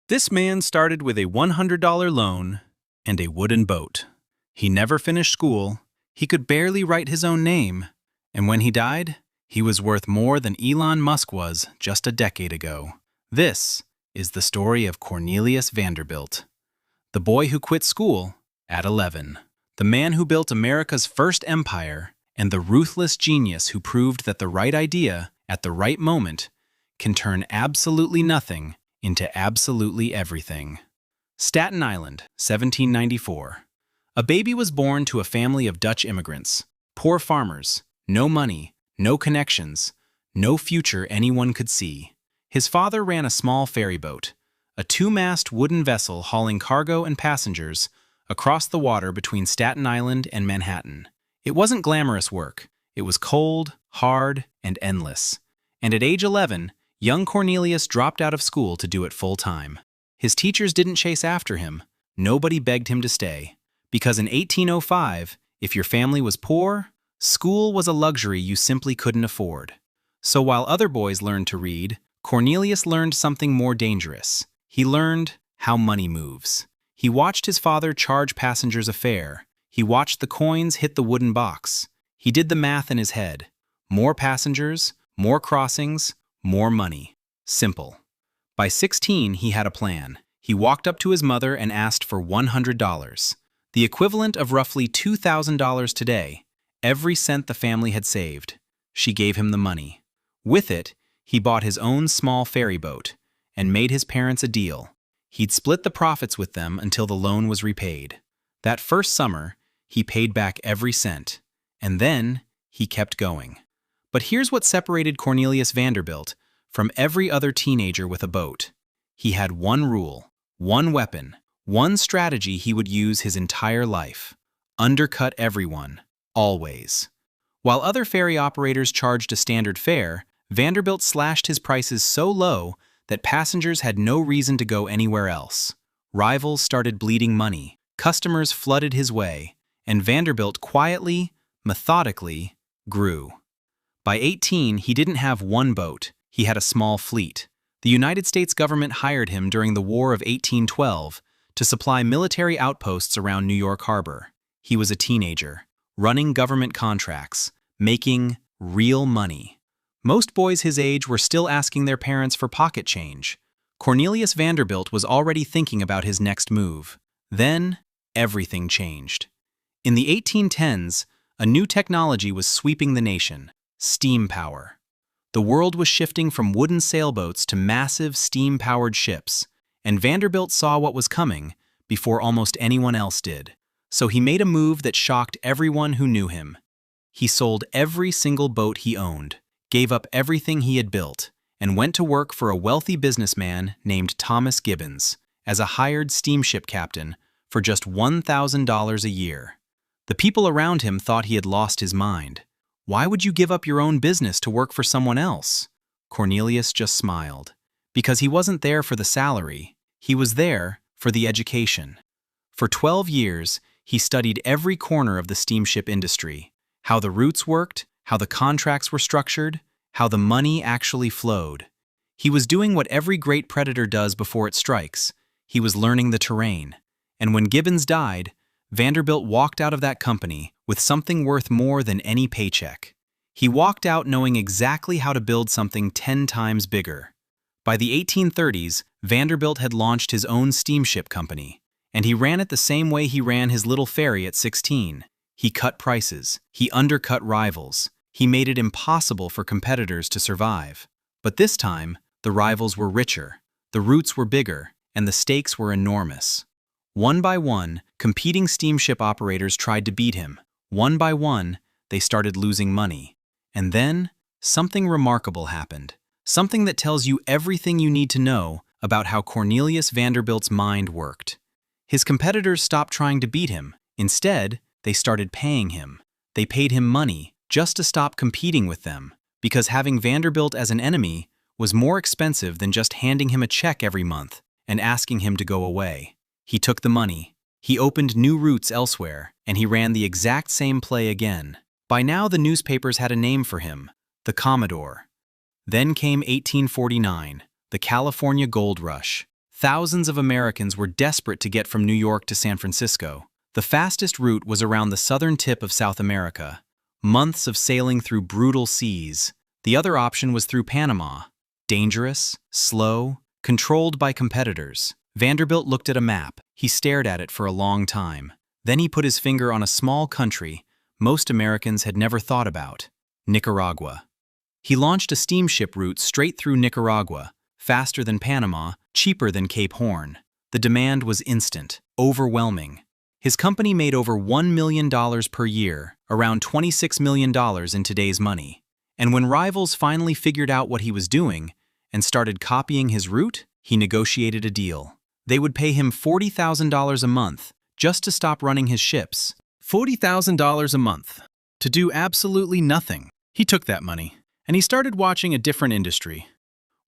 This man started with a $100 loan and a wooden boat. He never finished school, he could barely write his own name, and when he died, he was worth more than Elon Musk was just a decade ago. This is the story of Cornelius Vanderbilt, the boy who quit school at 11, the man who built America's first empire, and the ruthless genius who proved that the right idea at the right moment can turn absolutely nothing into absolutely everything. Staten Island, 1794. A baby was born to a family of Dutch immigrants, poor farmers, no money, no connections, no future anyone could see. His father ran a small ferry boat, a two-mast wooden vessel hauling cargo and passengers across the water between Staten Island and Manhattan. It wasn't glamorous work. It was cold, hard, and endless. And at age 11, young Cornelius dropped out of school to do it full-time. His teachers didn't chase after him. Nobody begged him to stay. Because in 1805, if your family was poor, school was a luxury you simply couldn't afford. So while other boys learned to read, Cornelius learned something more dangerous. He learned how money moves. He watched his father charge passengers a fare. He watched the coins hit the wooden box. He did the math in his head. More passengers, more crossings, more money. Simple. By 16, he had a plan. He walked up to his mother and asked for $100, the equivalent of roughly $2,000 today, every cent the family had saved. She gave him the money. With it, he bought his own small ferry boat and made his parents a deal. He'd split the profits with them until the loan was repaid. That first summer, he paid back every cent, and then he kept going. But here's what separated Cornelius Vanderbilt from every other teenager with a boat. He had one rule, one weapon, one strategy he would use his entire life: undercut everyone, always. While other ferry operators charged a standard fare, Vanderbilt slashed his prices so low that passengers had no reason to go anywhere else. Rivals started bleeding money, customers flooded his way, and Vanderbilt quietly, methodically, grew. By 18, he didn't have one boat, he had a small fleet. The United States government hired him during the War of 1812 to supply military outposts around New York Harbor. He was a teenager, running government contracts, making real money. Most boys his age were still asking their parents for pocket change. Cornelius Vanderbilt was already thinking about his next move. Then, everything changed. In the 1810s, a new technology was sweeping the nation: steam power. The world was shifting from wooden sailboats to massive steam-powered ships, and Vanderbilt saw what was coming before almost anyone else did. So he made a move that shocked everyone who knew him. He sold every single boat he owned, gave up everything he had built, and went to work for a wealthy businessman named Thomas Gibbons as a hired steamship captain for just $1,000 a year. The people around him thought he had lost his mind. Why would you give up your own business to work for someone else? Cornelius just smiled. Because he wasn't there for the salary, he was there for the education. For 12 years, he studied every corner of the steamship industry: how the routes worked, how the contracts were structured, how the money actually flowed. He was doing what every great predator does before it strikes. He was learning the terrain. And when Gibbons died, Vanderbilt walked out of that company with something worth more than any paycheck. He walked out knowing exactly how to build something 10 times bigger. By the 1830s, Vanderbilt had launched his own steamship company, and he ran it the same way he ran his little ferry at 16. He cut prices, he undercut rivals, he made it impossible for competitors to survive. But this time, the rivals were richer, the routes were bigger, and the stakes were enormous. One by one, competing steamship operators tried to beat him. One by one, they started losing money. And then, something remarkable happened. Something that tells you everything you need to know about how Cornelius Vanderbilt's mind worked. His competitors stopped trying to beat him. Instead, they started paying him. They paid him money just to stop competing with them, because having Vanderbilt as an enemy was more expensive than just handing him a check every month and asking him to go away. He took the money, he opened new routes elsewhere, and he ran the exact same play again. By now, the newspapers had a name for him: the Commodore. Then came 1849, the California Gold Rush. Thousands of Americans were desperate to get from New York to San Francisco. The fastest route was around the southern tip of South America, months of sailing through brutal seas. The other option was through Panama. Dangerous, slow, controlled by competitors. Vanderbilt looked at a map. He stared at it for a long time. Then he put his finger on a small country most Americans had never thought about: Nicaragua. He launched a steamship route straight through Nicaragua, faster than Panama, cheaper than Cape Horn. The demand was instant, overwhelming. His company made over $1 million per year, around $26 million in today's money. And when rivals finally figured out what he was doing and started copying his route, he negotiated a deal. They would pay him $40,000 a month just to stop running his ships. $40,000 a month to do absolutely nothing. He took that money, and he started watching a different industry,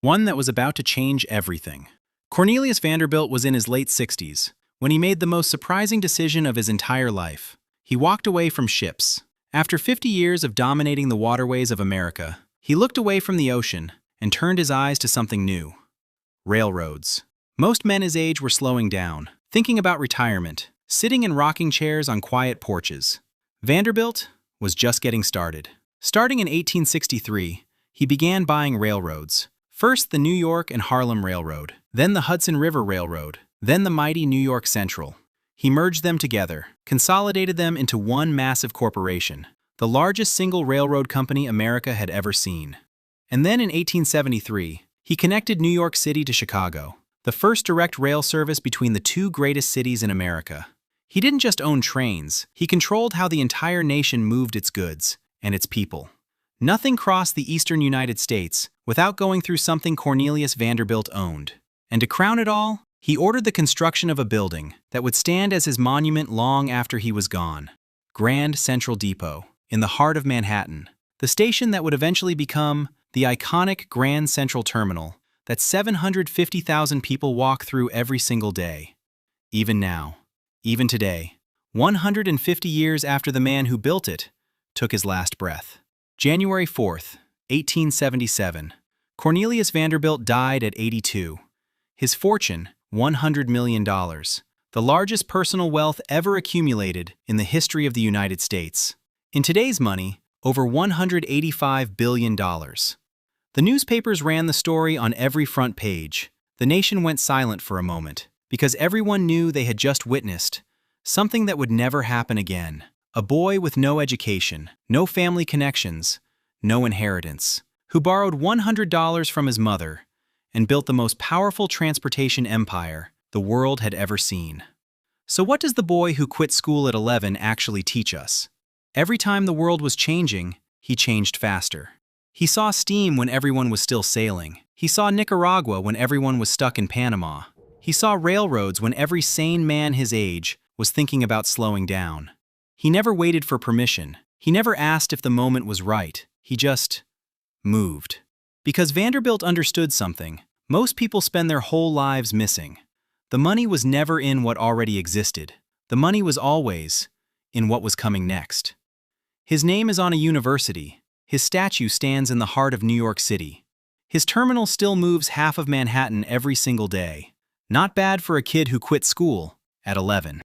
one that was about to change everything. Cornelius Vanderbilt was in his late 60s when he made the most surprising decision of his entire life. He walked away from ships. After 50 years of dominating the waterways of America, he looked away from the ocean and turned his eyes to something new: railroads. Most men his age were slowing down, thinking about retirement, sitting in rocking chairs on quiet porches. Vanderbilt was just getting started. Starting in 1863, he began buying railroads. First the New York and Harlem Railroad, then the Hudson River Railroad, then the mighty New York Central. He merged them together, consolidated them into one massive corporation, the largest single railroad company America had ever seen. And then in 1873, he connected New York City to Chicago, the first direct rail service between the two greatest cities in America. He didn't just own trains, he controlled how the entire nation moved its goods and its people. Nothing crossed the eastern United States without going through something Cornelius Vanderbilt owned. And to crown it all, he ordered the construction of a building that would stand as his monument long after he was gone: Grand Central Depot, in the heart of Manhattan, the station that would eventually become the iconic Grand Central Terminal that 750,000 people walk through every single day. Even now, even today, 150 years after the man who built it took his last breath. January 4th, 1877, Cornelius Vanderbilt died at 82. His fortune, $100 million, the largest personal wealth ever accumulated in the history of the United States. In today's money, over $185 billion. The newspapers ran the story on every front page. The nation went silent for a moment, because everyone knew they had just witnessed something that would never happen again. A boy with no education, no family connections, no inheritance, who borrowed $100 from his mother and built the most powerful transportation empire the world had ever seen. So what does the boy who quit school at 11 actually teach us? Every time the world was changing, he changed faster. He saw steam when everyone was still sailing. He saw Nicaragua when everyone was stuck in Panama. He saw railroads when every sane man his age was thinking about slowing down. He never waited for permission. He never asked if the moment was right. He just moved. Because Vanderbilt understood something most people spend their whole lives missing. The money was never in what already existed. The money was always in what was coming next. His name is on a university. His statue stands in the heart of New York City. His terminal still moves half of Manhattan every single day. Not bad for a kid who quit school at 11.